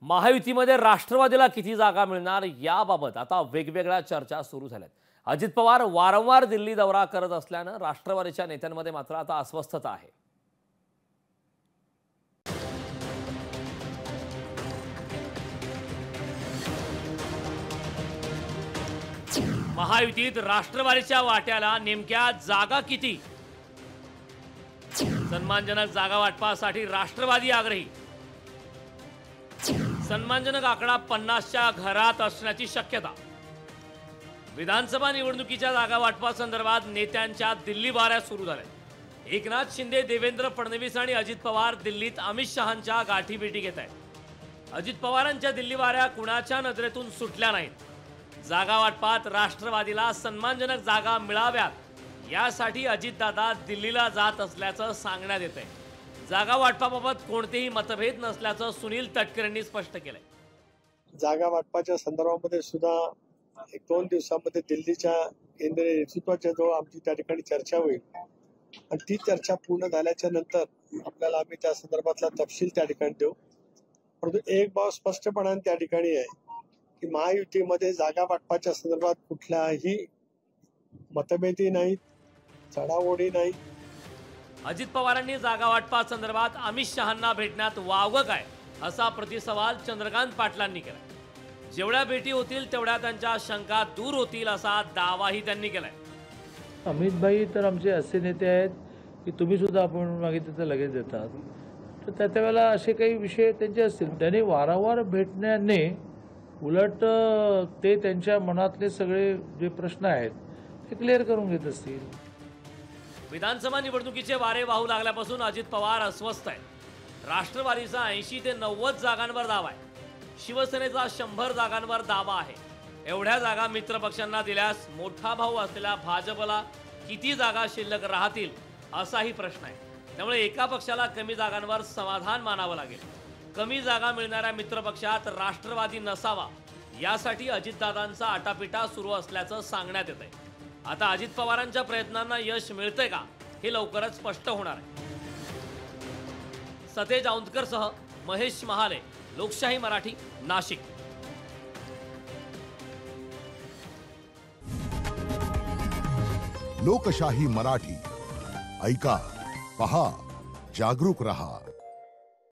महायुतीमध्ये राष्ट्रवादीला किती जागा मिळणार याबाबत आता वेगवेगळ्या चर्चा सुरू झाल्यात। अजित पवार वारंवार दिल्ली दौरा करत असल्यानं राष्ट्रवादीच्या नेत्यांमध्ये मात्र आता अस्वस्थता आहे। महायुतीत राष्ट्रवादीच्या वाट्याला नेमक्या जागा किती? सन्मानजनक जागा वाटपासाठी राष्ट्रवादी आग्रही। सन्मानजनक आकडा 50च्या घरात असण्याची शक्यता। विधानसभा निवडणुकीच्या जागा वाटपासंदर्भात नेत्यांच्या दिल्ली वाऱ्या सुरू झाल्या। एकनाथ शिंदे, देवेंद्र फडणवीस आणि अजित पवार दिल्लीत अमित शहांच्या गाठीभेटी घेत आहेत। अजित पवारांच्या दिल्ली वाऱ्या कुणाच्या नजरेतून सुटल्या नाहीत। जागा वाटपात राष्ट्रवादीला सन्मानजनक जागा मिळाव्यात यासाठी अजितदादा दिल्लीला जात असल्याचं सांगण्यात येतंय। जागा वाटपाबाबत कोणतेही मतभेद नसल्याचं सुनील तटकरेंनी स्पष्ट केलंय। जागा वाटपाच्या संदर्भामध्ये सुद्धा 1-2 दिवसांमध्ये दिल्लीच्या केंद्रीय नेतृत्वाच्या जवळ आमची त्या ठिकाणी चर्चा होईल आणि ती चर्चा पूर्ण झाल्याच्या नंतर आपल्याला आम्ही त्या संदर्भातला तपशील त्या ठिकाणी देऊ। परंतु एक बाब स्पष्टपणाने त्या ठिकाणी आहे की महायुतीमध्ये जागा वाटपाच्या संदर्भात कुठल्याही मतभेदी नाहीत, चढाओढी नाही। अजित पवारांनी जागा वाटपासंदर्भात अमित शहांना भेटण्यात वावगं काय असा प्रतिसवाल चंद्रकांत पाटलांनी केला। जेवढ्या भेटी होतील तेवढ्या त्यांच्या शंका दूर होतील असा दावाही त्यांनी केलाय। अमित भाई तर आमचे असे नेते आहेत की तुम्ही सुद्धा आपण मागितलं तर लगेच देतात, तर त्या वेळेला असे काही विषय त्यांचे असतील। त्यांनी वारंवार भेटण्याने उलट ते त्यांच्या मनातले सगळे जे प्रश्न आहेत ते क्लिअर करून घेत असतील। विधानसभा निवडणुकीचे वारे वाहू लागल्यापासून अजित पवार अस्वस्थ आहेत। राष्ट्रवादीचा 80 ते 90 जागांवर दावा आहे। शिवसेनेचा 100 जागांवर दावा आहे। एवढ्या जागा मित्रपक्षांना दिल्यास मोठा भाऊ असलेल्या भाजपला किती जागा शिल्लक राहतील असाही प्रश्न आहे। त्यामुळे एका पक्षाला कमी जागांवर समाधान मानावं लागेल। कमी जागा मिळणाऱ्या मित्रपक्षात राष्ट्रवादी नसावा यासाठी अजितदादांचा आटापिटा सुरू असल्याचं सांगण्यात येतंय। आता अजित पवारांच्या प्रयत्नांना यश मिळतंय का हे लवकरच स्पष्ट होणार आहे। सतेज औंधकरसह महेश महाले, लोकशाही मराठी, नाशिक। लोकशाही मराठी ऐका, पहा, जागरूक रहा।